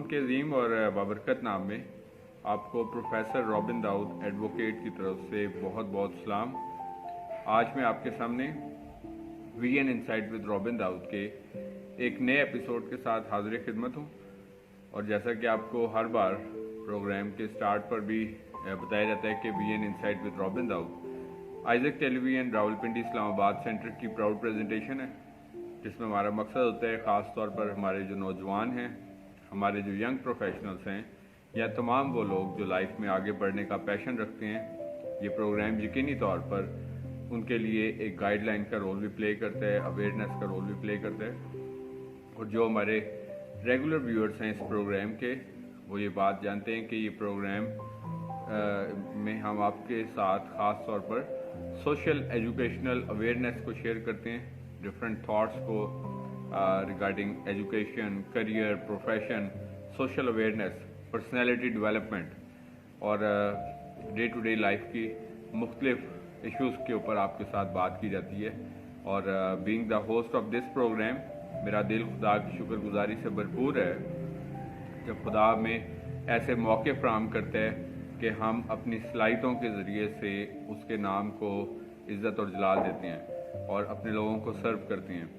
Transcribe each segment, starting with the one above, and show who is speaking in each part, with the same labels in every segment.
Speaker 1: के अजीम और बाबरकत नाम में आपको प्रोफेसर रॉबिन दाऊद एडवोकेट की तरफ से बहुत बहुत सलाम। आज मैं आपके सामने VN insight with Robin Dawood के एक नए एपिसोड के साथ हाजिर खिदमत हूँ। और जैसा कि आपको हर बार प्रोग्राम के स्टार्ट पर भी बताया जाता है कि VN insight with Robin Dawood Isaac television Rawalpindi Islamabad centre की प्राउड प्रेजेंटेशन है, जिसमें हमारा मकसद होता है ख़ास तौर पर हमारे जो नौजवान हैं, हमारे जो यंग प्रोफेशनल्स हैं या तमाम वो लोग जो लाइफ में आगे बढ़ने का पैशन रखते हैं, ये प्रोग्राम यकीनी तौर पर उनके लिए एक गाइडलाइन का रोल भी प्ले करता है, अवेयरनेस का रोल भी प्ले करता है। और जो हमारे रेगुलर व्यूअर्स हैं इस प्रोग्राम के, वो ये बात जानते हैं कि ये प्रोग्राम में हम आपके साथ ख़ास तौर पर सोशल एजुकेशनल अवेयरनेस को शेयर करते हैं, डिफरेंट थॉट्स को regarding education, career, profession, social awareness, personality development और डे टू डे लाइफ की मुख्तलिफ इश्यूज़ के ऊपर आपके साथ बात की जाती है। और being the host of this programme, मेरा दिल खुदा की शुक्रगुजारी से भरपूर है जब खुदा में ऐसे मौके फराहम करता है कि हम अपनी सलाहियतों के ज़रिए से उसके नाम को इज़्ज़त और जलाल देते हैं और अपने लोगों को सर्व करते हैं।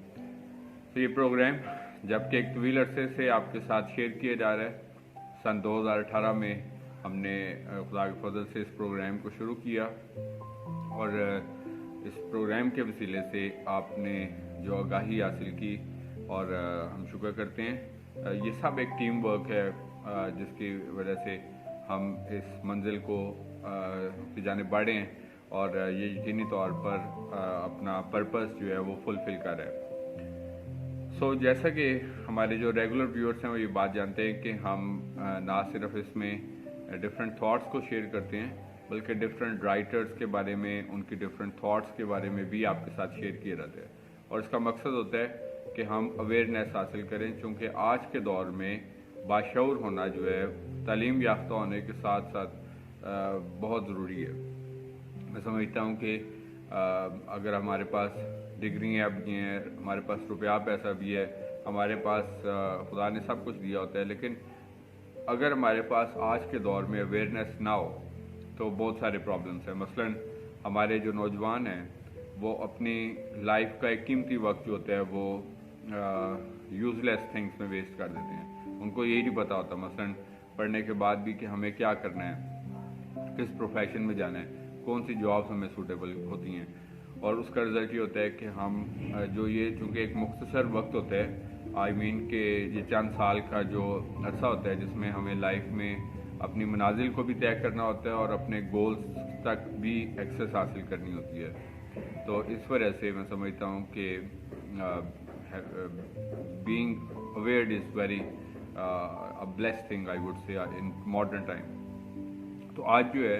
Speaker 1: तो ये प्रोग्राम जबकि एक तवील अरसे से आपके साथ शेयर किया जा रहा है, सन 2018 में हमने खुदा के फजल से इस प्रोग्राम को शुरू किया और इस प्रोग्राम के वसीले से आपने जो आगाही हासिल की और हम शुक्र करते हैं। ये सब एक टीम वर्क है जिसकी वजह से हम इस मंजिल को की जानिब बढ़े हैं और ये यकीनी तौर पर अपना पर्पस जो है वो फुलफ़िल कर रहा है। सो जैसा कि हमारे जो रेगुलर व्यूअर्स हैं वो ये बात जानते हैं कि हम ना सिर्फ इसमें डिफरेंट थॉट्स को शेयर करते हैं, बल्कि डिफरेंट राइटर्स के बारे में, उनकी डिफरेंट थॉट्स के बारे में भी आपके साथ शेयर किए जाते हैं। और इसका मकसद होता है कि हम अवेयरनेस हासिल करें, चूँकि आज के दौर में बाशऊर होना जो है तालीम याफ्ता होने के साथ साथ बहुत ज़रूरी है। मैं समझता हूँ कि अगर हमारे पास डिग्रियाँ भी हैं, हमारे पास रुपया पैसा भी है, हमारे पास खुदा ने सब कुछ दिया होता है, लेकिन अगर हमारे पास आज के दौर में अवेयरनेस ना हो तो बहुत सारे प्रॉब्लम्स हैं। मसलन हमारे जो नौजवान हैं वो अपनी लाइफ का एक कीमती वक्त जो होता है वो यूज़लेस थिंग्स में वेस्ट कर देते हैं। उनको यही नहीं पता होता मसलन पढ़ने के बाद भी कि हमें क्या करना है, किस प्रोफेशन में जाना है, कौन सी जॉब्स हमें सूटेबल होती हैं। और उसका रिज़ल्ट ये होता है कि हम जो ये चूँकि एक मुख्तसर वक्त होता है, आई मीन कि ये चंद साल का जो अरसा होता है जिसमें हमें लाइफ में अपनी मनाजिल को भी तय करना होता है और अपने गोल्स तक भी एक्सेस हासिल करनी होती है। तो इस वजह से मैं समझता हूँ कि being अवेयर्ड is very a blessed thing I would say in modern time. तो आज जो है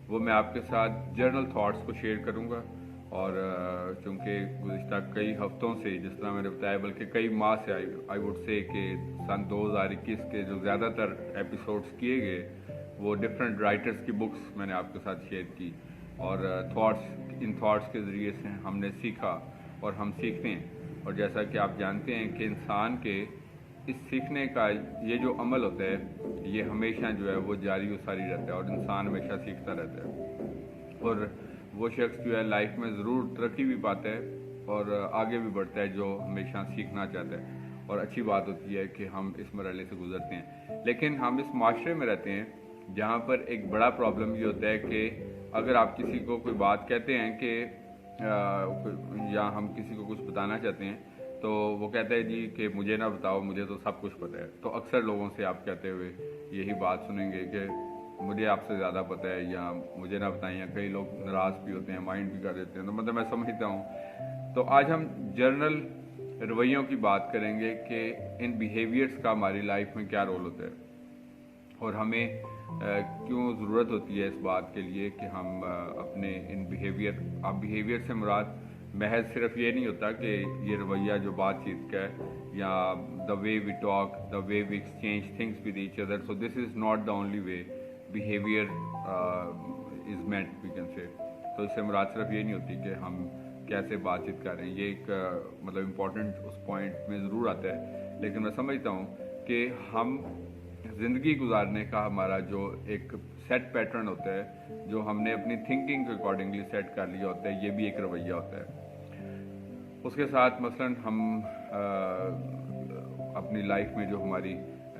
Speaker 1: वो मैं आपके साथ जर्नल थॉट्स को शेयर करूँगा और चूँकि गुज़िश्ता कई हफ्तों से, जिस तरह मैंने बताया, बल्कि कई माह से आई वुड से कि सन 2021 के जो ज़्यादातर एपिसोड्स किए गए वो डिफरेंट राइटर्स की बुक्स मैंने आपके साथ शेयर की और इन थॉट्स के ज़रिए से हमने सीखा और हम सीखते हैं। और जैसा कि आप जानते हैं कि इंसान के इस सीखने का ये जो अमल होता है ये हमेशा जो है वो जारी व सारी रहता है और इंसान हमेशा सीखता रहता है। और वो शख्स जो है लाइफ में ज़रूर तरक्की भी पाता है और आगे भी बढ़ता है जो हमेशा सीखना चाहता है। और अच्छी बात होती है कि हम इस मरहले से गुजरते हैं, लेकिन हम इस माशरे में रहते हैं जहाँ पर एक बड़ा प्रॉब्लम ये होता है कि अगर आप किसी को कोई बात कहते हैं कि या हम किसी को कुछ बताना चाहते हैं तो वो कहता है जी कि मुझे ना बताओ, मुझे तो सब कुछ पता है। तो अक्सर लोगों से आप कहते हुए यही बात सुनेंगे कि मुझे आपसे ज़्यादा पता है या मुझे ना बताएं, या कई लोग नाराज़ भी होते हैं, माइंड भी कर देते हैं। तो मतलब मैं समझता हूँ। तो आज हम जर्नल रवैयों की बात करेंगे कि इन बिहेवियर्स का हमारी लाइफ में क्या रोल होता है और हमें क्यों ज़रूरत होती है इस बात के लिए कि हम अपने इन बिहेवियर से मुराद महज सिर्फ ये नहीं होता कि ये रवैया जो बातचीत का है या the way we talk, the way we exchange things with each other. So this is not the only way behaviour is meant, we can say. तो इससे मुराद सिर्फ ये नहीं होती कि हम कैसे बातचीत कर रहे हैं, ये एक मतलब इम्पॉर्टेंट उस पॉइंट में ज़रूर आता है। लेकिन मैं समझता हूँ कि हम ज़िंदगी गुजारने का हमारा जो एक सेट पैटर्न होता है, जो हमने अपनी थिंकिंग के अकॉर्डिंगली सेट कर लिया होता है, ये भी एक रवैया होता है। उसके साथ मसलन हम अपनी लाइफ में जो हमारी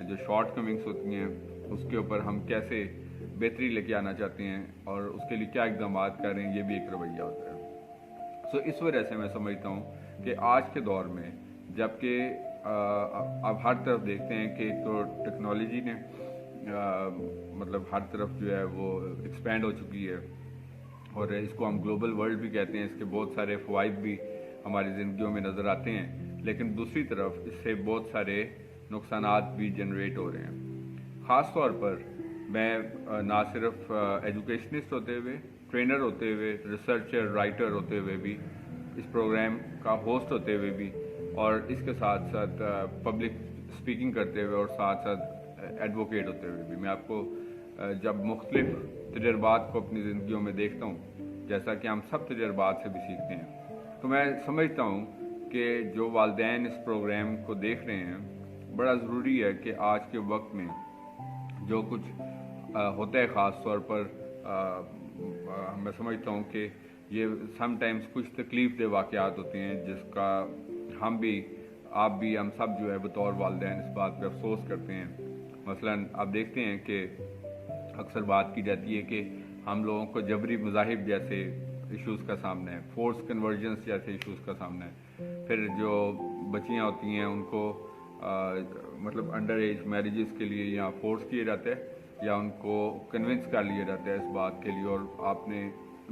Speaker 1: जो शॉर्ट कमिंग्स होती हैं उसके ऊपर हम कैसे बेहतरी लेके आना चाहते हैं और उसके लिए क्या इकदाम कर रहे हैं, ये भी एक रवैया होता है। सो इस वजह से मैं समझता हूँ कि आज के दौर में जबकि अब हर तरफ देखते हैं कि तो टेक्नोलॉजी ने मतलब हर तरफ जो है वो एक्सपेंड हो चुकी है और इसको हम ग्लोबल वर्ल्ड भी कहते हैं, इसके बहुत सारे फ़वाइद भी हमारी ज़िंदगियों में नज़र आते हैं, लेकिन दूसरी तरफ इससे बहुत सारे नुकसानात भी जनरेट हो रहे हैं। ख़ास तौर पर मैं ना सिर्फ एजुकेशनिस्ट होते हुए, ट्रेनर होते हुए, रिसर्चर, राइटर होते हुए भी, इस प्रोग्राम का होस्ट होते हुए भी और इसके साथ साथ पब्लिक स्पीकिंग करते हुए और साथ साथ एडवोकेट होते हुए भी मैं आपको जब मुख्तलिफ तजर्बात को अपनी ज़िंदगियों में देखता हूँ, जैसा कि हम सब तजर्बात से भी सीखते हैं, तो मैं समझता हूँ कि जो वालिदैन इस प्रोग्राम को देख रहे हैं, बड़ा ज़रूरी है कि आज के वक्त में जो कुछ होता है, ख़ास तौर पर मैं समझता हूँ कि ये समटाइम्स कुछ तकलीफ़ दे वाक़यात होते हैं जिसका हम भी, आप भी, हम सब जो है बतौर वालिदैन इस बात पे अफसोस करते हैं। मसलन आप देखते हैं कि अक्सर बात की जाती है कि हम लोगों को जबरी मज़ाहिब जैसे इश्यूज़ का सामना है, फोर्स कन्वर्जेंस जैसे इश्यूज़ का सामना है। फिर जो बच्चियाँ होती हैं उनको मतलब अंडर एज मैरिजेस के लिए या फोर्स किया जाता है या उनको कन्विंस कर लिया जाता है इस बात के लिए, और आपने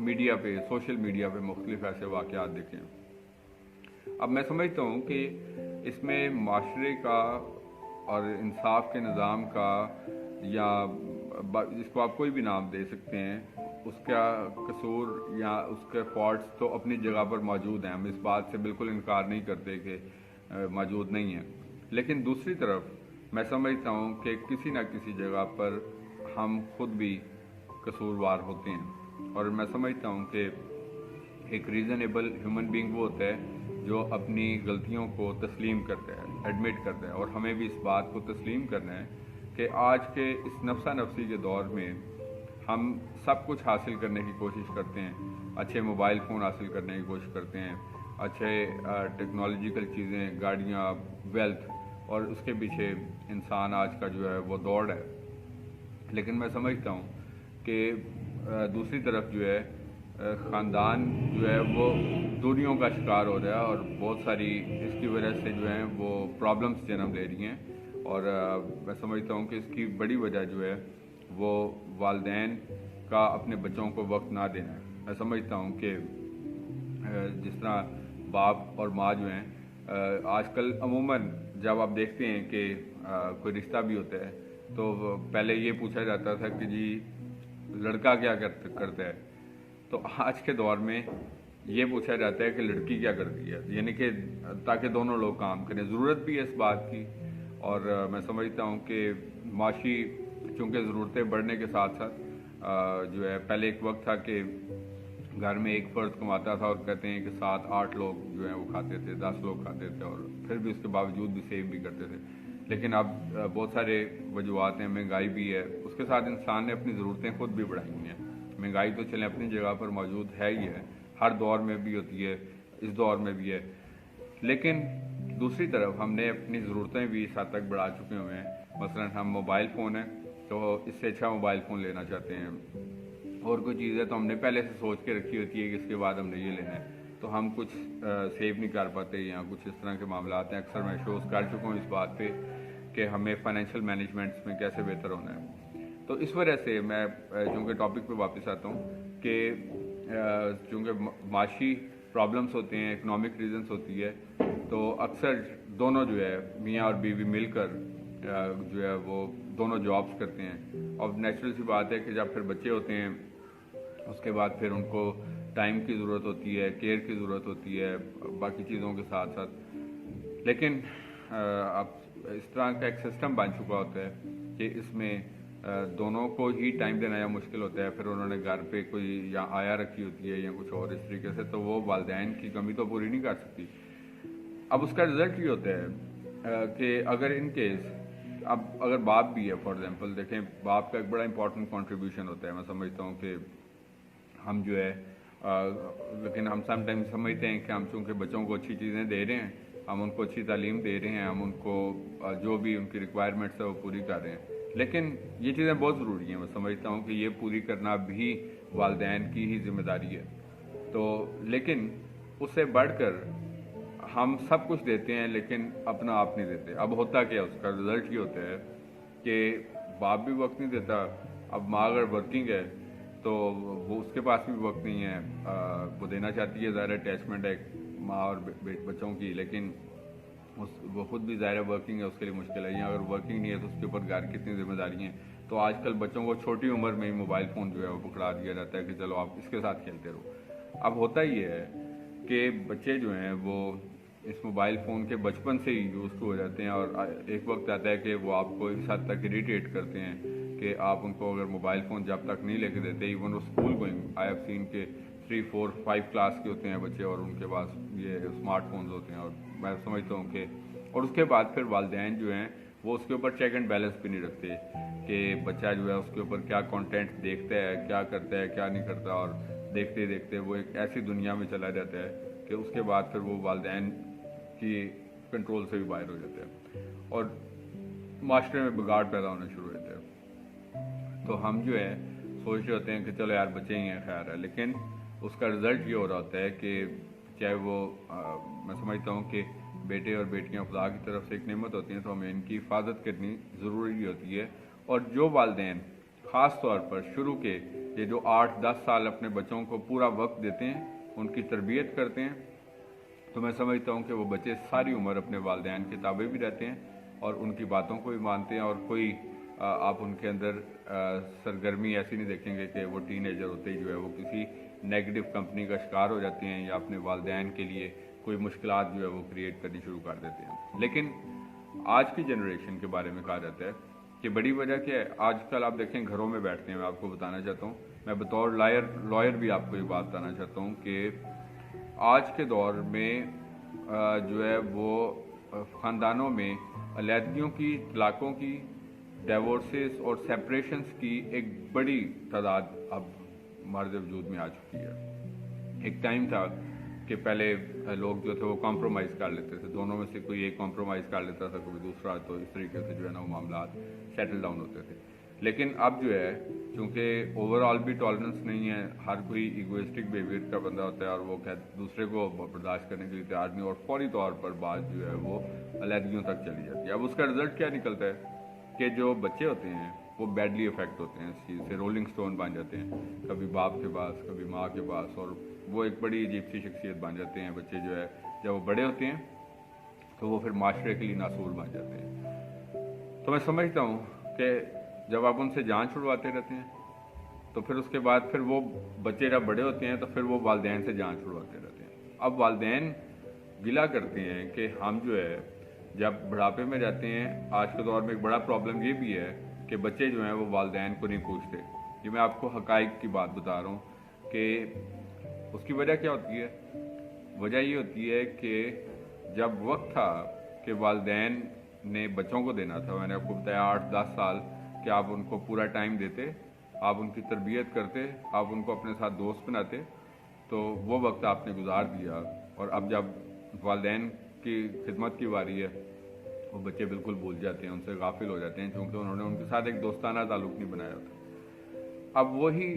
Speaker 1: मीडिया पे, सोशल मीडिया पे मुख्तलिफ ऐसे वाक़यात देखें। अब मैं समझता हूँ कि इसमें माशरे का और इंसाफ के निज़ाम का, या जिसको आप कोई भी नाम दे सकते हैं, उसका कसूर या उसके फॉल्ट्स तो अपनी जगह पर मौजूद हैं, हम इस बात से बिल्कुल इनकार नहीं करते कि मौजूद नहीं है। लेकिन दूसरी तरफ मैं समझता हूँ कि किसी न किसी जगह पर हम खुद भी कसूरवार होते हैं, और मैं समझता हूँ कि एक रीज़नेबल ह्यूमन बीइंग वो होता है जो अपनी गलतियों को तस्लीम करता है, एडमिट करता है, और हमें भी इस बात को तस्लीम करना है कि आज के इस नफ्सा नफसी के दौर में हम सब कुछ हासिल करने की कोशिश करते हैं, अच्छे मोबाइल फ़ोन हासिल करने की कोशिश करते हैं, अच्छे टेक्नोलॉजिकल चीज़ें, गाड़ियाँ, वेल्थ, और उसके पीछे इंसान आज का जो है वो दौड़ है। लेकिन मैं समझता हूँ कि दूसरी तरफ जो है ख़ानदान जो है वो दूरियों का शिकार हो रहा है और बहुत सारी इसकी वजह से जो है वो प्रॉब्लम्स जन्म ले रही हैं, और मैं समझता हूँ कि इसकी बड़ी वजह जो है वो वालिदैन का अपने बच्चों को वक्त ना देना है। मैं समझता हूँ कि जिस तरह बाप और माँ जो हैं आजकल अमूमन जब आप देखते हैं कि कोई रिश्ता भी होता है तो पहले ये पूछा जाता था कि जी लड़का क्या करता है, तो आज के दौर में ये पूछा जाता है कि लड़की क्या करती है, यानी कि ताकि दोनों लोग काम करें। ज़रूरत भी है इस बात की, और मैं समझता हूँ कि माशी चूँकि ज़रूरतें बढ़ने के साथ साथ जो है, पहले एक वक्त था कि घर में एक फ़र्द कमाता था और कहते हैं कि 7-8 लोग जो हैं वो खाते थे, 10 लोग खाते थे, और फिर भी उसके बावजूद भी सेव भी करते थे। लेकिन अब बहुत सारे वजूहत हैं, महंगाई भी है, उसके साथ इंसान ने अपनी ज़रूरतें खुद भी बढ़ाई हुई हैं। महंगाई तो चलें अपनी जगह पर मौजूद है ही है, हर दौर में भी होती है, इस दौर में भी है, लेकिन दूसरी तरफ हमने अपनी ज़रूरतें भी इस हद तक बढ़ा चुके हुए हैं। मसलन हम मोबाइल फ़ोन है तो इससे अच्छा मोबाइल फ़ोन लेना चाहते हैं, और कोई चीज़ है तो हमने पहले से सोच के रखी होती है कि इसके बाद हमने ये लेना है, तो हम कुछ सेव नहीं कर पाते, या कुछ इस तरह के मामलात हैं। अक्सर मैं शोज़ कर चुका हूँ इस बात पे कि हमें फाइनेंशियल मैनेजमेंट्स में कैसे बेहतर होना है। तो इस वजह से मैं चूँकि टॉपिक पे वापस आता हूँ कि चूँकि माशी प्रॉब्लम्स होते हैं, इकनॉमिक रीजंस होती है, तो अक्सर दोनों जो है मियाँ और बीवी मिलकर जो है वो दोनों जॉब्स करते हैं, और नेचुरल सी बात है कि जब फिर बच्चे होते हैं उसके बाद फिर उनको टाइम की ज़रूरत होती है, केयर की ज़रूरत होती है, बाकी चीज़ों के साथ साथ। लेकिन अब इस तरह का एक सिस्टम बन चुका होता है कि इसमें दोनों को ही टाइम देना या मुश्किल होता है, फिर उन्होंने घर पे कोई या आया रखी होती है या कुछ और इस तरीके से, तो वो वालिदैन की कमी तो पूरी नहीं कर सकती। अब उसका रिज़ल्ट ये होता है कि अगर इन केस अब अगर बाप भी है, फॉर एग्जांपल देखें, बाप का एक बड़ा इंपॉर्टेंट कंट्रीब्यूशन होता है। मैं समझता हूँ कि हम जो है लेकिन हम समटाइम समझते हैं कि हम चूँकि बच्चों को अच्छी चीज़ें दे रहे हैं, हम उनको अच्छी तालीम दे रहे हैं, हम उनको जो भी उनकी रिक्वायरमेंट्स है वो पूरी कर रहे हैं, लेकिन ये चीज़ें बहुत ज़रूरी हैं। मैं समझता हूँ कि ये पूरी करना भी वालिदैन की ही जिम्मेदारी है। तो लेकिन उससे बढ़कर हम सब कुछ देते हैं लेकिन अपना आप नहीं देते। अब होता क्या, उसका रिजल्ट ये होता है कि बाप भी वक्त नहीं देता। अब माँ अगर वर्किंग है तो वो उसके पास भी वक्त नहीं है, वो देना चाहती है, ज़ाहिर अटैचमेंट है माँ और बच्चों की, लेकिन वो खुद भी ज़ाहिर वर्किंग है, उसके लिए मुश्किल है। या अगर वर्किंग नहीं है तो उसके ऊपर घर की कितनी जिम्मेदारी हैं। तो आजकल बच्चों को छोटी उम्र में ही मोबाइल फ़ोन जो है वो पकड़ा दिया जाता है कि चलो आप इसके साथ खेलते रहो। अब होता ये है कि बच्चे जो हैं वो इस मोबाइल फ़ोन के बचपन से ही यूज़ हो जाते हैं, और एक वक्त आता है कि वो आपको इस हद तक इरीटेट करते हैं कि आप उनको अगर मोबाइल फ़ोन जब तक नहीं लेके देते, इवन वो school going, I have seen के 3, 4, 5 क्लास के होते हैं बच्चे और उनके पास ये स्मार्टफोन्स होते हैं। और मैं समझता हूँ कि और उसके बाद फिर वालिदैन जो हैं वो उसके ऊपर चेक एंड बैलेंस भी नहीं रखते कि बच्चा जो है उसके ऊपर क्या कंटेंट देखता है, क्या करता है, क्या नहीं करता, और देखते देखते वो एक ऐसी दुनिया में चला जाता है कि उसके बाद फिर वो वालिदैन की कंट्रोल से भी बाहर हो जाते हैं और माशरे में बिगाड़ पैदा होना शुरू हो जाता है। तो हम जो है सोच रहे होते हैं कि चलो यार बच्चे ही हैं, खैर है, लेकिन उसका रिज़ल्ट ये हो रहा होता है कि चाहे वो मैं समझता हूँ कि बेटे और बेटियाँ खुदा की तरफ से एक नेमत होती हैं, तो हमें इनकी हिफाजत करनी ज़रूरी होती है। और जो वालिदैन ख़ास तौर पर शुरू के ये जो 8-10 साल अपने बच्चों को पूरा वक्त देते हैं, उनकी तरबियत करते हैं, तो मैं समझता हूँ कि वो बच्चे सारी उम्र अपने वालिदैन के ताबे भी रहते हैं और उनकी बातों को भी मानते हैं। और कोई आप उनके अंदर सरगर्मी ऐसी नहीं देखेंगे कि वो टीनेजर होते ही जो है वो किसी नेगेटिव कंपनी का शिकार हो जाते हैं या अपने वालिदैन के लिए कोई मुश्किलात जो है वो क्रिएट करनी शुरू कर देते हैं। लेकिन आज की जनरेशन के बारे में कहा जाता है कि बड़ी वजह क्या है, आजकल आप देखें घरों में बैठते हैं। मैं आपको बताना चाहता हूँ, मैं बतौर लॉयर भी आपको ये बात बताना चाहता हूँ कि आज के दौर में जो है वो ख़ानदानों में अलहदगियों की, तलाक़ों की, डिवोर्सेस और सेपरेशंस की एक बड़ी तादाद अब मर्द वजूद में आ चुकी है। एक टाइम था कि पहले लोग जो थे वो कॉम्प्रोमाइज़ कर लेते थे, दोनों में से कोई एक कॉम्प्रोमाइज़ कर लेता था, कोई दूसरा, तो इस तरीके से जो है ना वो मामला सेटल डाउन होते थे। लेकिन अब जो है चूँकि ओवरऑल भी टॉलरेंस नहीं है, हर कोई इगोइस्टिक बिहेवियर का बंदा होता है और वो दूसरे को बर्दाश्त करने के लिए तैयार नहीं, और फौरी तौर पर बात जो है वो अलहदगियों तक चली जाती है। अब उसका रिजल्ट क्या निकलता है कि जो बच्चे होते हैं वो बैडली इफेक्ट होते हैं इस चीज़ से, रोलिंग स्टोन बन जाते हैं, कभी बाप के पास, कभी माँ के पास, और वो एक बड़ी अजीब सी शख्सियत बन जाते हैं बच्चे जो है। जब वो बड़े होते हैं तो वो फिर माशरे के लिए नासूर बन जाते हैं। तो मैं समझता हूँ कि जब आप उनसे जान छुड़वाते रहते हैं तो फिर उसके बाद फिर वो बच्चे जब बड़े होते हैं तो फिर वो वालिदैन से जान छुड़वाते रहते हैं। अब वालिदैन गिला करते हैं कि हम जो है जब बुढ़ापे में जाते हैं, आज के दौर में एक बड़ा प्रॉब्लम ये भी है कि बच्चे जो हैं वो वालिदैन को नहीं पूछते। ये मैं आपको हकाइक की बात बता रहा हूँ कि उसकी वजह क्या होती है। वजह ये होती है कि जब वक्त था कि वालिदैन ने बच्चों को देना था, मैंने आपको बताया 8-10 साल, कि आप उनको पूरा टाइम देते, आप उनकी तरबियत करते, आप उनको अपने साथ दोस्त बनाते, तो वो वक्त आपने गुजार दिया। और अब जब वालिदैन की खिदमत की बारी है, वो बच्चे बिल्कुल भूल जाते हैं, उनसे गाफिल हो जाते हैं, क्योंकि उन्होंने उनके साथ एक दोस्ताना ताल्लुक़ नहीं बनाया होता। अब वही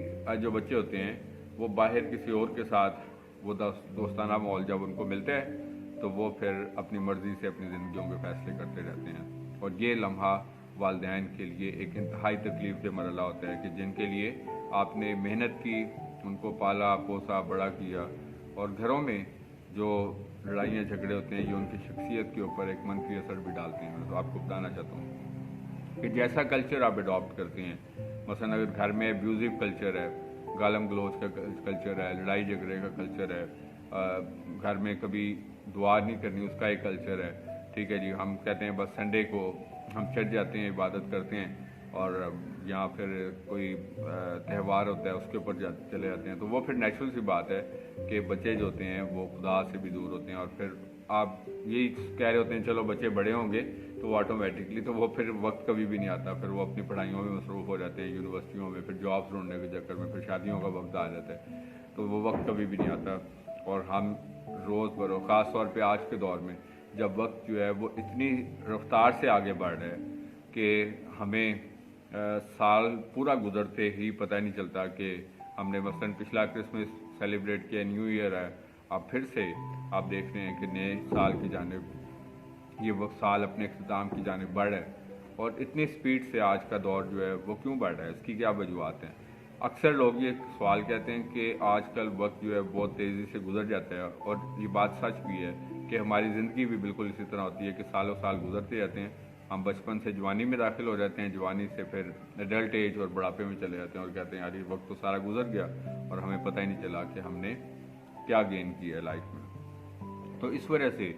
Speaker 1: जो बच्चे होते हैं वो बाहर किसी और के साथ वो दोस्ताना माहौल जब उनको मिलता है तो वो फिर अपनी मर्ज़ी से अपनी ज़िंदगियों के फ़ैसले करते रहते हैं। और ये लम्हा वालिदैन के लिए एक इंतहाई तकलीफ़ दे मरला होता है कि जिनके लिए आपने मेहनत की, उनको पाला पोसा बड़ा किया, और घरों में जो लड़ाइयाँ झगड़े होते हैं ये उनकी शख्सियत के ऊपर एक मनफी असर भी डालते हैं। तो आपको बताना चाहता हूँ कि जैसा कल्चर आप अडॉप्ट करते हैं, मसलन अगर घर में एब्यूज़िव कल्चर है, गालम गलोच का कल्चर है, लड़ाई झगड़े का कल्चर है, घर में कभी दुआ नहीं करनी उसका एक कल्चर है, ठीक है जी, हम कहते हैं बस संडे को हम चढ़ जाते हैं, इबादत करते हैं, और यहाँ फिर कोई त्यौहार होता है उसके ऊपर चले जाते हैं, तो वो फिर नेचुरल सी बात है कि बच्चे जो होते हैं वो खुदा से भी दूर होते हैं और फिर आप यही कह रहे होते हैं चलो बच्चे बड़े होंगे तो वो ऑटोमेटिकली, तो वो फिर वक्त कभी भी नहीं आता, फिर वो अपनी पढ़ाइयों में मसरूफ़ हो जाते हैं, यूनिवर्सिटियों में, फिर जॉब्स ढूंढने के चक्कर में, फिर शादियों का वक्त आ जाता है, तो वो वक्त कभी भी नहीं आता। और हम रोज़ बरोज़ ख़ास तौर पे आज के दौर में जब वक्त जो है वो इतनी रफ्तार से आगे बढ़ रहा है कि हमें साल पूरा गुजरते ही पता ही नहीं चलता कि हमने मसलन पिछला क्रिसमस सेलिब्रेट किया, न्यू ईयर है, अब फिर से आप देख रहे हैं कि नए साल की जानिब ये वक्त साल अपने इख्तिताम की जानिब बढ़ रहा है। और इतनी स्पीड से आज का दौर जो है वो क्यों बढ़ रहा है, इसकी क्या वजूहत हैं? अक्सर लोग ये सवाल कहते हैं कि आजकल वक्त जो है बहुत तेज़ी से गुजर जाता है, और ये बात सच भी है कि हमारी ज़िंदगी भी बिल्कुल इसी तरह होती है कि सालों साल गुजरते जाते हैं। हम बचपन से जवानी में दाखिल हो जाते हैं, जवानी से फिर एडल्ट एज और बुढ़ापे में चले जाते हैं और कहते हैं यार ये वक्त तो सारा गुजर गया और हमें पता ही नहीं चला कि हमने क्या गेन किया है लाइफ में। तो इस वजह से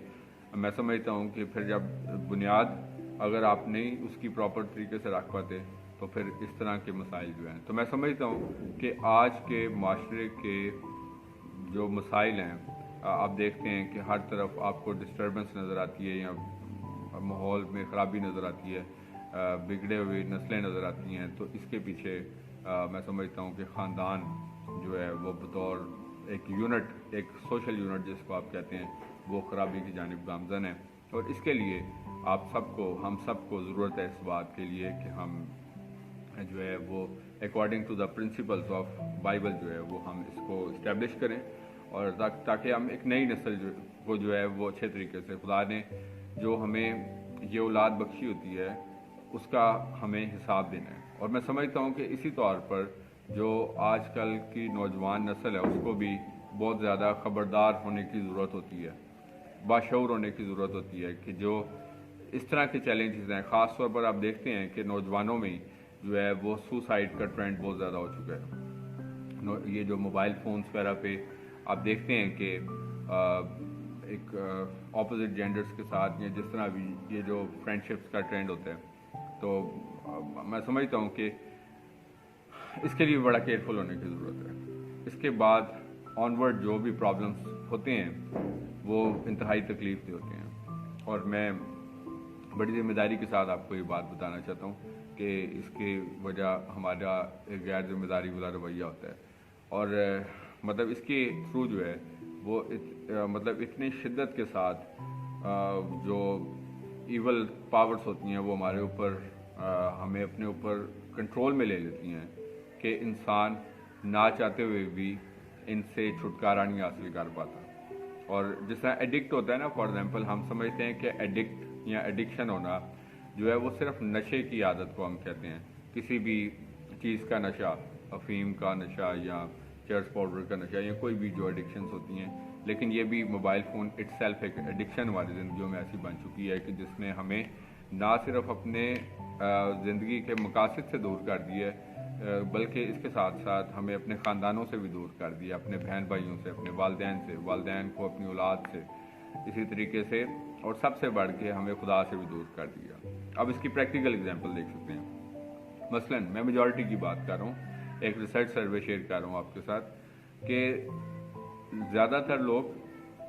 Speaker 1: मैं समझता हूँ कि फिर जब बुनियाद अगर आप नहीं उसकी प्रॉपर तरीके से रख पाते तो फिर इस तरह के मसाइल जो हैं, तो मैं समझता हूँ कि आज के माशरे के जो मसाइल हैं, आप देखते हैं कि हर तरफ आपको डिस्टर्बेंस नज़र आती है या माहौल में ख़राबी नज़र आती है, बिगड़े हुए नस्लें नज़र आती हैं। तो इसके पीछे मैं समझता हूँ कि ख़ानदान जो है वो बतौर एक यूनिट, एक सोशल यूनिट जिसको आप कहते हैं, वो ख़राबी की जानिब गामज़न है। और इसके लिए आप सबको, हम सबको ज़रूरत है इस बात के लिए कि हम जो है वो according to the principles of Bible जो है वो हम इसको इस्टेब्लिश करें, और ताकि हम एक नई नस्ल को जो है वो अच्छे तरीके से, खुदा ने जो हमें ये औलाद बख्शी होती है उसका हमें हिसाब देना है। और मैं समझता हूँ कि इसी तौर पर जो आजकल की नौजवान नस्ल है उसको भी बहुत ज़्यादा ख़बरदार होने की ज़रूरत होती है, बाशऊर होने की ज़रूरत होती है कि जो इस तरह के चैलेंजेस हैं, ख़ास तौर पर आप देखते हैं कि नौजवानों में जो है वो सुसाइड का ट्रेंड बहुत ज़्यादा हो चुका है। ये जो मोबाइल फ़ोन्स वगैरह पे आप देखते हैं कि एक ऑपोजिट जेंडर्स के साथ या जिस तरह भी ये जो फ्रेंडशिप्स का ट्रेंड होता है, तो मैं समझता हूँ कि इसके लिए बड़ा केयरफुल होने की ज़रूरत है। इसके बाद ऑनवर्ड जो भी प्रॉब्लम्स होते हैं वो इंतहाई तकलीफ दे होते हैं। और मैं बड़ी ज़िम्मेदारी के साथ आपको ये बात बताना चाहता हूँ कि इसकी वजह हमारा एक गैर ज़िम्मेदारी वाला रवैया होता है, और मतलब इसके थ्रू जो है वो मतलब इतनी शिद्दत के साथ जो ईवल पावर्स होती हैं वो हमारे ऊपर हमें अपने ऊपर कंट्रोल में ले लेती हैं कि इंसान ना चाहते हुए भी इनसे छुटकारा नहीं हासिल कर पाता। और जिस तरह एडिक्ट होता है ना, फॉर एग्जांपल हम समझते हैं कि एडिक्ट या एडिक्शन होना जो है वो सिर्फ नशे की आदत को हम कहते हैं, किसी भी चीज़ का नशा, अफीम का नशा या चर्च पाउडर का नशा या कोई भी जो एडिक्शंस होती हैं। लेकिन ये भी मोबाइल फ़ोन इट्सेल्फ एक एडिक्शन हमारी ज़िंदगियों में ऐसी बन चुकी है कि जिसने हमें ना सिर्फ अपने ज़िंदगी के मकासद से दूर कर दिया है, बल्कि इसके साथ साथ हमें अपने ख़ानदानों से भी दूर कर दिया, अपने बहन भाइयों से, अपने वालिदैन से, वालिदैन को अपनी औलाद से, इसी तरीके से, और सबसे बढ़ के हमें खुदा से भी दूर कर दिया। अब इसकी प्रैक्टिकल एग्जांपल देख सकते हैं। मसलन मैं मेजॉरिटी की बात कर रहा हूँ, एक रिसर्च सर्वे शेयर कर रहा हूँ आपके साथ कि ज़्यादातर लोग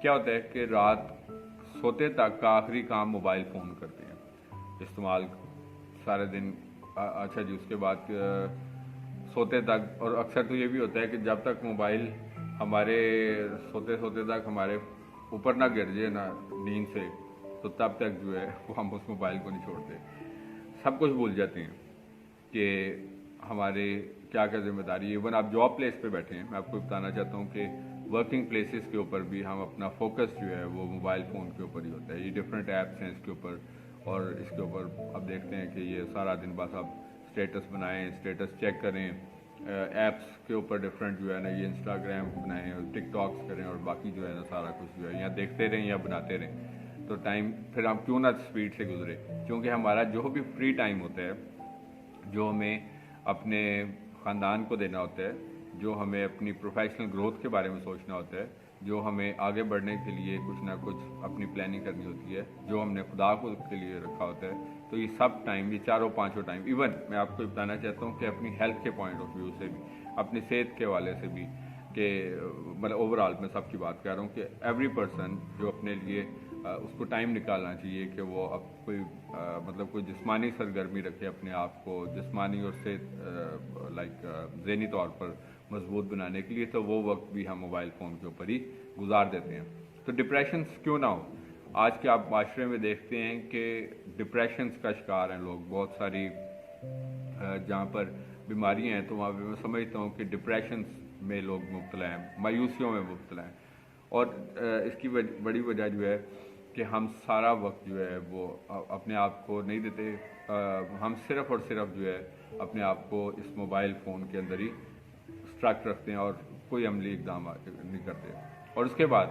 Speaker 1: क्या होता है कि रात सोते तक का आखिरी काम मोबाइल फ़ोन करते हैं, इस्तेमाल सारे दिन। अच्छा जी, उसके बाद सोते तक, और अक्सर तो ये भी होता है कि जब तक मोबाइल हमारे सोते सोते तक हमारे ऊपर ना गिर जाए ना नींद से, तो तब तक जो है वो हम उस मोबाइल को नहीं छोड़ते, सब कुछ भूल जाते हैं कि हमारे क्या क्या जिम्मेदारी है। इवन आप जॉब प्लेस पे बैठे हैं, मैं आपको बताना चाहता हूँ कि वर्किंग प्लेसेस के ऊपर भी हम अपना फोकस जो है वो मोबाइल फ़ोन के ऊपर ही होता है। ये डिफरेंट ऐप्स हैं इसके ऊपर, और इसके ऊपर आप देखते हैं कि ये सारा दिन बस आप स्टेटस बनाएं, स्टेटस चेक करें, ऐप्स के ऊपर डिफरेंट जो है ना, ये इंस्टाग्राम बनाएं और टिकटॉक्स करें, और बाकी जो है ना सारा कुछ जो है या देखते रहें या बनाते रहें। तो टाइम फिर हम क्यों ना स्पीड से गुजरे, क्योंकि हमारा जो भी फ्री टाइम होता है, जो हमें अपने ख़ानदान को देना होता है, जो हमें अपनी प्रोफेशनल ग्रोथ के बारे में सोचना होता है, जो हमें आगे बढ़ने के लिए कुछ ना कुछ अपनी प्लानिंग करनी होती है, जो हमने खुदा को के लिए रखा होता है, तो ये सब टाइम, ये चारों पांचों टाइम, इवन मैं आपको बताना चाहता हूँ कि अपनी हेल्थ के पॉइंट ऑफ व्यू से भी, अपनी सेहत के वाले से भी, कि मतलब ओवरऑल मैं सबकी बात कर रहा हूँ कि एवरी पर्सन जो अपने लिए اس کو ٹائم نکالنا چاہیے کہ وہ اب کوئی مطلب کوئی جسمانی سرگرمی رکھے اپنے آپ کو جسمانی اور سے ذہنی طور پر مضبوط بنانے کے لیے، تو وہ وقت بھی ہم موبائل فون کے اوپر ہی گزار دیتے ہیں۔ تو ڈپریشنس کیوں نہ ہو؟ آج کے آپ معاشرے میں دیکھتے ہیں کہ ڈپریشنس کا شکار ہیں لوگ، بہت ساری جہاں پر بیماریاں ہیں تو وہاں پہ میں سمجھتا ہوں کہ ڈپریشنس میں لوگ مبتلا ہیں، مایوسیوں میں مبتلا ہیں، اور اس کی بڑی وجہ جو ہے کہ ہم سارا وقت جو ہے وہ اپنے آپ کو نہیں دیتے، ہم صرف اور صرف جو ہے اپنے آپ کو اس موبائل فون کے اندر ہی اسٹرک رکھتے ہیں اور کوئی عملی اقدام نہیں کرتے۔ اور اس کے بعد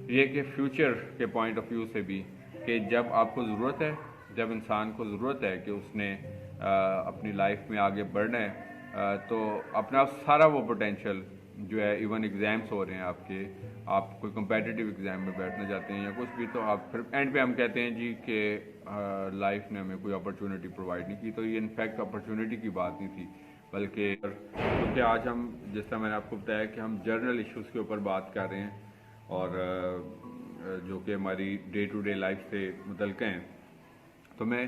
Speaker 1: یہ کہ فیوچر کے پوائنٹ آف ویو سے بھی کہ جب آپ کو ضرورت ہے، جب انسان کو ضرورت ہے کہ اس نے اپنی لائف میں آگے بڑھنا ہے، تو اپنا سارا وہ پوٹینشیل جو ہے، ایون ایگزامس ہو رہے ہیں آپ کوئی کمپیٹیٹیو ایگزام میں بیٹھنا چاہتے ہیں یا کچھ بھی، تو آپ پھر اینڈ پہ ہم کہتے ہیں جی کہ لائف نے ہمیں کوئی اپرچونٹی پرووائڈ نہیں کی، تو یہ انفیکٹ اپرچونٹی کی بات نہیں تھی، بلکہ کیونکہ آج ہم جس طرح میں نے آپ کو بتایا کہ ہم جنرل ایشوز کے اوپر بات کر رہے ہیں اور جو کہ ہماری ڈے ٹو ڈے لائف سے متعلق ہیں، تو میں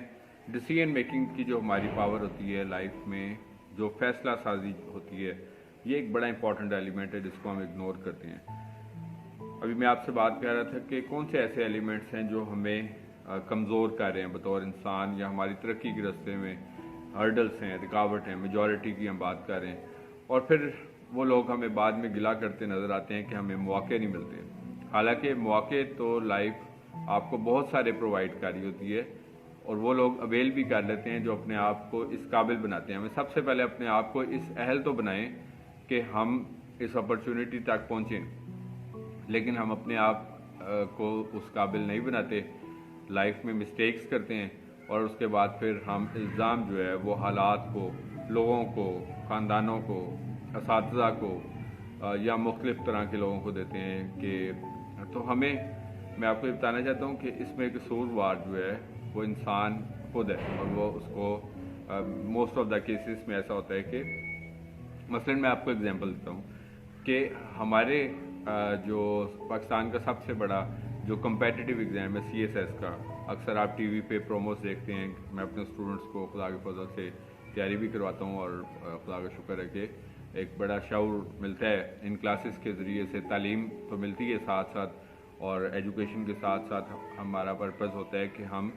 Speaker 1: ڈیسیژن میکنگ کی جو ہماری پاور ہوتی ہے لائف میں، جو فیصلہ سازی ہوتی ہے، یہ ایک بڑا امپورٹنٹ ایلیمنٹ ہے جس کو ہم اگنور کرتے ہیں۔ ابھی میں آپ سے بات کر رہا تھا کہ کون سے ایسے ایلیمنٹس ہیں جو ہمیں کمزور کر رہے ہیں بطور انسان، یا ہماری ترقی کے راستے میں ہرڈلس ہیں، رکاوٹ ہیں، میجورٹی کی ہم بات کر رہے ہیں، اور پھر وہ لوگ ہمیں بعد میں گلا کرتے نظر آتے ہیں کہ ہمیں مواقع نہیں ملتے، حالانکہ مواقع تو لائف آپ کو بہت سارے پرووائڈ کر رہی ہوتی ہے، اور وہ لوگ اویل بھی کر لیتے ہیں جو اپنے آپ کو اس قابل بناتے ہیں۔ ہمیں سب سے پہلے اپنے آپ کو اس اہل تو بنائیں کہ ہم اس اپرچونٹی تک پہنچیں، لیکن ہم اپنے آپ کو اس قابل نہیں بناتے، لائف میں مسٹیکس کرتے ہیں، اور اس کے بعد پھر ہم الزام جو ہے وہ حالات کو، لوگوں کو، خاندانوں کو، اساتذہ کو یا مختلف طرح کے لوگوں کو دیتے ہیں کہ تو میں آپ کو یہ بتانا چاہتا ہوں کہ اس میں قصوروار جو ہے وہ انسان خود ہے، اور وہ اس کو موسٹ آف دا کیسز میں ایسا ہوتا ہے کہ مثلاً میں آپ کو اگزامپل دیتا ہوں کہ ہمارے جو پاکستان کا سب سے بڑا جو کمپیٹیٹیو ایگزام ہے CSS کا، اکثر آپ ٹی وی پہ پروموز دیکھتے ہیں، میں اپنے اسٹوڈنٹس کو خدا کے فضل سے تیاری بھی کرواتا ہوں، اور خدا کا شکر ہے کہ ایک بڑا شعور ملتا ہے ان کلاسز کے ذریعے سے، تعلیم تو ملتی ہے ساتھ ساتھ، اور ایجوکیشن کے ساتھ ساتھ ہمارا پرپز ہوتا ہے کہ ہم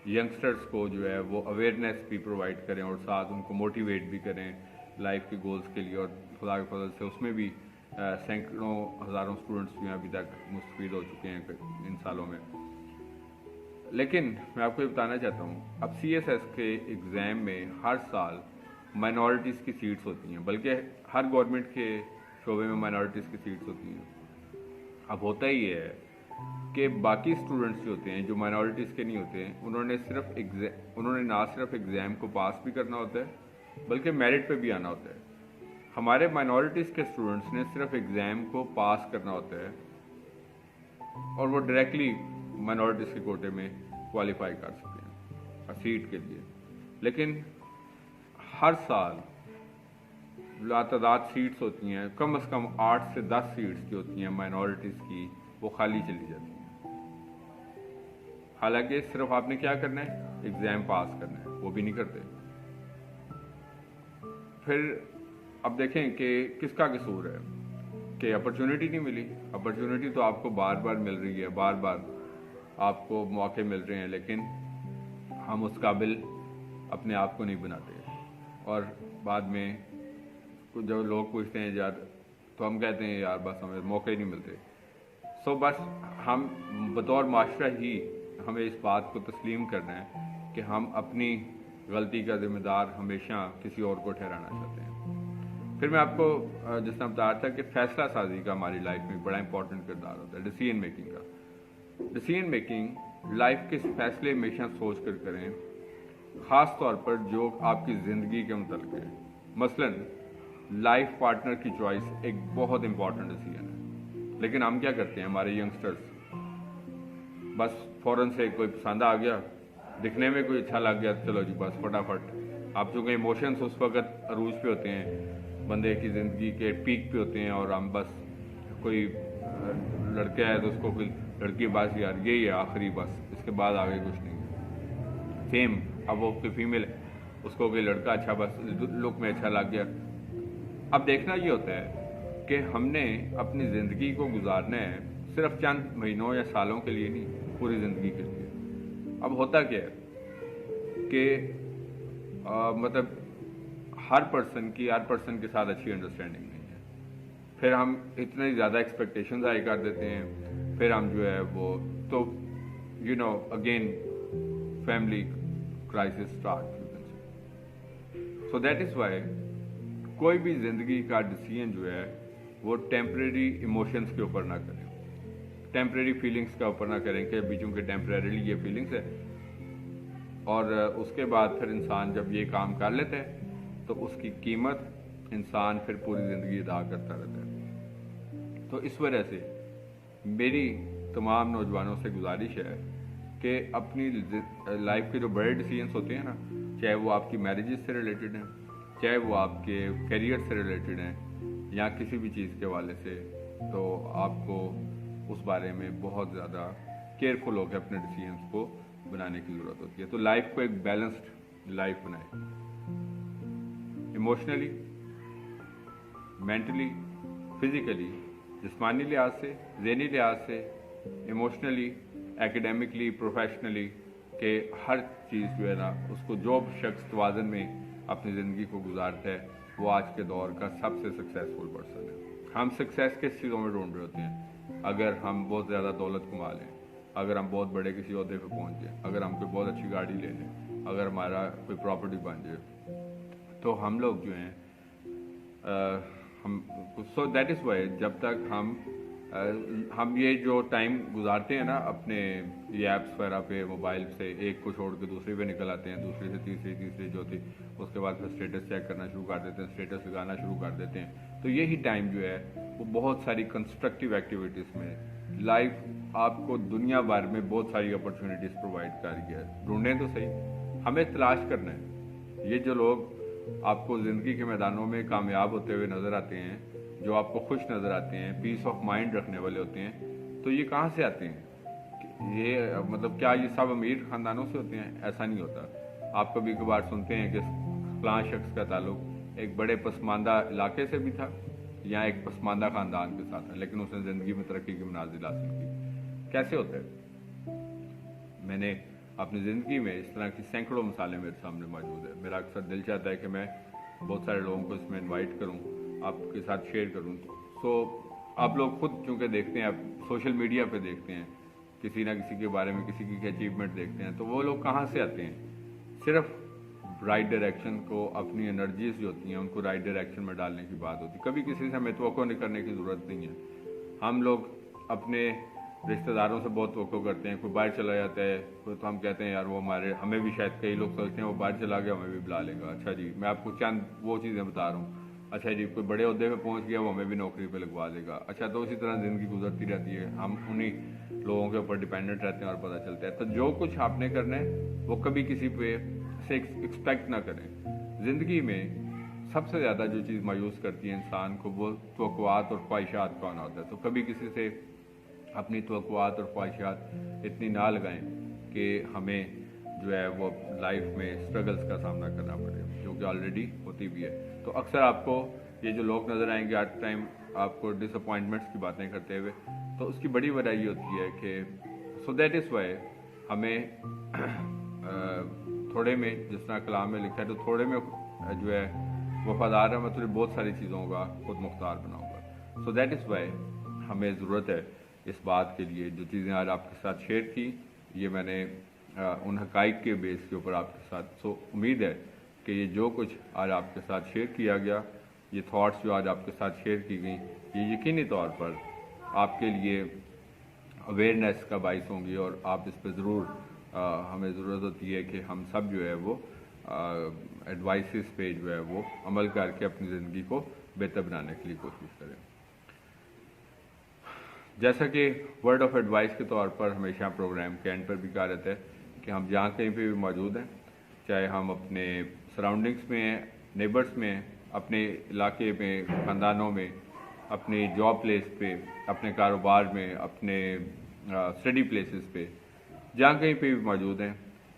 Speaker 1: ینگسٹرز کو جو ہے وہ اویئرنیس بھی پرووائڈ کریں، اور ساتھ ان کو موٹیویٹ بھی کریں لائف کے گولز کے لیے، اور خدا کے فضل سے اس میں بھی سینکڑوں ہزاروں اسٹوڈنٹس بھی ابھی تک مستفید ہو چکے ہیں ان سالوں میں۔ لیکن میں آپ کو یہ بتانا چاہتا ہوں، اب CSS کے ایگزام میں ہر سال مائنورٹیز کی سیٹس ہوتی ہیں، بلکہ ہر گورنمنٹ کے شعبے میں مائنورٹیز کی سیٹس ہوتی ہیں۔ اب ہوتا ہی ہے کہ باقی اسٹوڈنٹس جو ہوتے ہیں جو مائنورٹیز کے نہیں ہوتے ہیں، انہوں نے نہ صرف ایگزام کو پاس بھی کرنا ہوتا ہے بلکہ میرٹ پہ بھی آنا ہوتا ہے۔ ہمارے مائنورٹیز کے اسٹوڈنٹس نے صرف ایگزام کو پاس کرنا ہوتا ہے، اور وہ ڈائریکٹلی مائنورٹیز کے کوٹے میں کوالیفائی کر سکتے ہیں سیٹ کے لیے، لیکن ہر سال لاتعداد سیٹس ہوتی ہیں، کم از کم 8 سے 10 سیٹس کی ہوتی ہیں مائنورٹیز کی، وہ خالی چلی جاتی ہیں، حالانکہ صرف آپ نے کیا کرنا ہے، ایگزام پاس کرنا ہے، وہ بھی نہیں کرتے۔ پھر اب دیکھیں کہ کس کا قصور ہے کہ اپرچونٹی نہیں ملی۔ اپرچونٹی تو آپ کو بار بار مل رہی ہے، بار بار آپ کو موقع مل رہے ہیں، لیکن ہم اس قابل اپنے آپ کو نہیں بناتے، اور بعد میں جب لوگ پوچھتے ہیں یار، تو ہم کہتے ہیں یار بس ہمیں موقع ہی نہیں ملتے۔ بس ہم بطور معاشرہ ہی ہمیں اس بات کو تسلیم کرنا ہے کہ ہم اپنی غلطی کا ذمہ دار ہمیشہ کسی اور کو ٹھہرانا چاہتے ہیں۔ پھر میں آپ کو جس طرح بتا رہا تھا کہ فیصلہ سازی کا ہماری لائف میں بڑا امپورٹنٹ کردار ہوتا ہے، ڈیسیژن میکنگ کا۔ ڈیسیژن میکنگ لائف کے فیصلے ہمیشہ سوچ کر کریں، خاص طور پر جو آپ کی زندگی کے متعلق ہے۔ مثلاً لائف پارٹنر کی چوائس ایک بہت امپورٹنٹ ڈیسیژن ہے، لیکن ہم کیا کرتے ہیں، ہمارے ینگسٹرز بس فوراً سے کوئی پسند آ گیا، دکھنے میں کوئی اچھا لگ گیا، چلو جی بس فٹافٹ۔ آپ چونکہ ایموشنس اس وقت عروج پہ ہوتے ہیں، بندے کی زندگی کے پیک پہ ہوتے ہیں، اور ہم بس کوئی لڑکا ہے تو اس کو پھر لڑکی بس یار یہی ہے آخری بس، اس کے بعد آگے کچھ نہیں ہے. سیم اب وہ کوئی فیمیل ہے، اس کو کوئی لڑکا اچھا بس لک میں اچھا لگ گیا. اب دیکھنا یہ ہوتا ہے کہ ہم نے اپنی زندگی کو گزارنا ہے صرف چند مہینوں یا سالوں کے لیے نہیں، پوری زندگی کے لیے. اب ہوتا کیا ہے کہ مطلب ہر پرسن کے ساتھ اچھی انڈرسٹینڈنگ نہیں ہے. پھر ہم اتنے زیادہ ایکسپیکٹیشنز ہائی کر دیتے ہیں، پھر ہم جو ہے وہ تو again family crisis start. So that is why کوئی بھی زندگی کا ڈیسیژن جو ہے وہ ٹیمپریری ایموشنز کے اوپر نہ کریں، ٹیمپریری فیلنگس کا اوپر نہ کریں کہ ابھی چونکہ ٹیمپریریلی یہ فیلنگس ہے، اور اس کے بعد پھر انسان جب یہ کام کر لیتا ہے تو اس کی قیمت انسان پھر پوری زندگی ادا کرتا رہتا ہے. تو اس وجہ سے میری تمام نوجوانوں سے گزارش ہے کہ اپنی لائف کے جو بڑے ڈیسیژنس ہوتے ہیں نا، چاہے وہ آپ کی میرجز سے ریلیٹڈ ہیں، چاہے وہ آپ کے کیریئر سے ریلیٹڈ ہیں، یا کسی بھی چیز کے حوالے سے، تو آپ کو اس بارے میں بہت زیادہ کیئرفل ہو کے اپنے ڈیسیژنس کو بنانے کی ضرورت ہوتی ہے. تو لائف کو ایک بیلنسڈ لائف بنائے، ایموشنلی، مینٹلی، فزیکلی، جسمانی لحاظ سے، ذہنی لحاظ سے، ایموشنلی، ایکیڈیمکلی، پروفیشنلی، کہ ہر چیز جو ہے نا اس کو جو شخص توازن میں اپنی زندگی کو گزارتا ہے وہ آج کے دور کا سب سے سکسیزفل پرسن ہے. ہم سکسیز کس چیزوں میں ڈھونڈ رہے ہوتے ہیں؟ اگر ہم بہت زیادہ دولت کما لیں، اگر ہم بہت بڑے کسی عہدے پہ پہنچ جائیں، اگر ہم کوئی بہت اچھی گاڑی لے لیں، اگر ہمارا کوئی پراپرٹی بن جائے، تو ہم لوگ جو ہیں سو دیٹ از وائی جب تک ہم یہ جو ٹائم گزارتے ہیں نا اپنے یہ ایپس وغیرہ پہ موبائل سے، ایک کو چھوڑ کے دوسری پہ نکل آتے ہیں، دوسری سے تیسری جو تھی، اس کے بعد پھر اسٹیٹس چیک کرنا شروع کر دیتے ہیں، اسٹیٹس لگانا شروع کر دیتے ہیں. تو یہی ٹائم جو ہے وہ بہت ساری کنسٹرکٹیو ایکٹیویٹیز میں لائف آپ کو دنیا بھر میں بہت ساری اپرچونیٹیز پرووائڈ کر گیا ہے. ڈھونڈیں تو صحیح، ہمیں تلاش کرنا ہے. یہ جو لوگ آپ کو زندگی کے میدانوں میں کامیاب ہوتے ہوئے نظر آتے ہیں، جو آپ کو خوش نظر آتے ہیں، پیس آف مائنڈ رکھنے والے ہوتے ہیں، تو یہ کہاں سے آتے ہیں؟ یہ مطلب کیا یہ سب امیر خاندانوں سے ہوتے ہیں؟ ایسا نہیں ہوتا. آپ کبھی کبھار سنتے ہیں کہ فلاں شخص کا تعلق ایک بڑے پسماندہ علاقے سے بھی تھا یا ایک پسماندہ خاندان کے ساتھ تھا، لیکن اس نے زندگی میں ترقی کی منازل حاصل کی. کیسے ہوتا ہے؟ میں نے اپنی زندگی میں اس طرح کی سینکڑوں مثالیں میرے سامنے موجود ہے. میرا اکثر دل چاہتا ہے کہ میں بہت سارے لوگوں کو اس میں انوائٹ کروں، آپ کے ساتھ شیئر کروں. سو آپ لوگ خود چونکہ دیکھتے ہیں، آپ سوشل میڈیا پہ دیکھتے ہیں کسی نہ کسی کے بارے میں، کسی کی اچیومنٹ دیکھتے ہیں، تو وہ لوگ کہاں سے آتے ہیں؟ صرف رائٹ ڈائریکشن کو، اپنی انرجیز جو ہوتی ہیں ان کو رائٹ ڈائریکشن میں ڈالنے کی بات ہوتی ہے. کبھی کسی سے ہمیں توقع نہیں کرنے کی ضرورت نہیں ہے. ہم لوگ اپنے رشتہ داروں سے بہت توقع کرتے ہیں. کوئی باہر چلا جاتا ہے تو ہم کہتے ہیں یار وہ ہمیں بھی، شاید کئی لوگ سوچتے ہیں وہ باہر چلا گیا ہمیں بھی بلا لے گا. اچھا جی، میں آپ کو چند وہ چیزیں بتا رہا ہوں. اچھا جی، کوئی بڑے عہدے پہ پہنچ گیا وہ ہمیں بھی نوکری پہ لگوا دے گا. اچھا، تو اسی طرح زندگی گزرتی رہتی ہے، ہم انہی لوگوں کے اوپر ڈیپینڈنٹ رہتے ہیں اور پتہ چلتا ہے. تو جو کچھ آپ نے کرنا ہے وہ کبھی کسی پہ سے ایکسپیکٹ نہ کریں. زندگی میں سب سے زیادہ جو چیز مایوس کرتی ہے انسان کو وہ توقعات اور خواہشات کا ہونا ہوتا ہے. تو کبھی کسی سے اپنی توقعات اور خواہشات اتنی نہ لگائیں کہ ہمیں جو ہے وہ لائف میں اسٹرگلس کا سامنا کرنا پڑے، جو کہ آلریڈی ہوتی بھی ہے. تو اکثر آپ کو یہ جو لوگ نظر آئیں گے ہر ٹائم آپ کو ڈس اپوائنٹمنٹس کی باتیں کرتے ہوئے، تو اس کی بڑی وجہ یہ ہوتی ہے کہ سو دیٹ از وائی ہمیں تھوڑے میں، جس طرح کلام میں لکھا ہے، تو تھوڑے میں جو ہے وفادار ہے، میں تجھے بہت ساری چیزوں کا خود مختار بناؤں گا. سو دیٹ از وائی ہمیں ضرورت ہے اس بات کے لیے. جو چیزیں آج آپ کے ساتھ شیئر کی، یہ میں نے ان حقائق کے بیس کے اوپر آپ کے ساتھ، سو امید ہے کہ یہ جو کچھ آج آپ کے ساتھ شیئر کیا گیا، یہ تھاٹس جو آج آپ کے ساتھ شیئر کی گئیں، یہ یقینی طور پر آپ کے لیے اویئرنیس کا باعث ہوں گی، اور آپ اس پہ ضرور ہمیں ضرورت ہوتی ہے کہ ہم سب جو ہے وہ ایڈوائسز پہ جو ہے وہ عمل کر کے اپنی زندگی کو بہتر بنانے کے لیے کوشش کریں. جیسا کہ ورڈ آف ایڈوائس کے طور پر ہمیشہ پروگرام کے اینڈ پر بھی کہا جاتا ہے کہ ہم جہاں کہیں پہ بھی موجود ہیں، چاہے ہم اپنے سراؤنڈنگس میں ہیں، نیبرس میں ہیں، اپنے علاقے میں، خاندانوں میں، اپنی جاب پلیس پہ، اپنے کاروبار میں، اپنے اسٹڈی پلیسز پہ، جہاں کہیں پہ بھی موجود ہیں،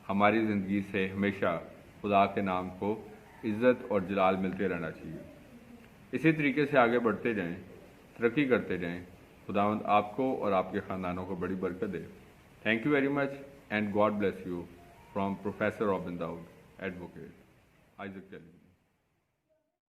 Speaker 1: ہماری زندگی سے ہمیشہ خدا کے نام کو عزت اور جلال ملتے رہنا چاہیے۔ اسی طریقے سے آگے بڑھتے جائیں، ترقی کرتے جائیں۔ خداوند آپ کو اور آپ کے خاندانوں کو بڑی برکت دے۔ Thank you very much and God bless you from professor Robin Dawood advocate Isaac telling.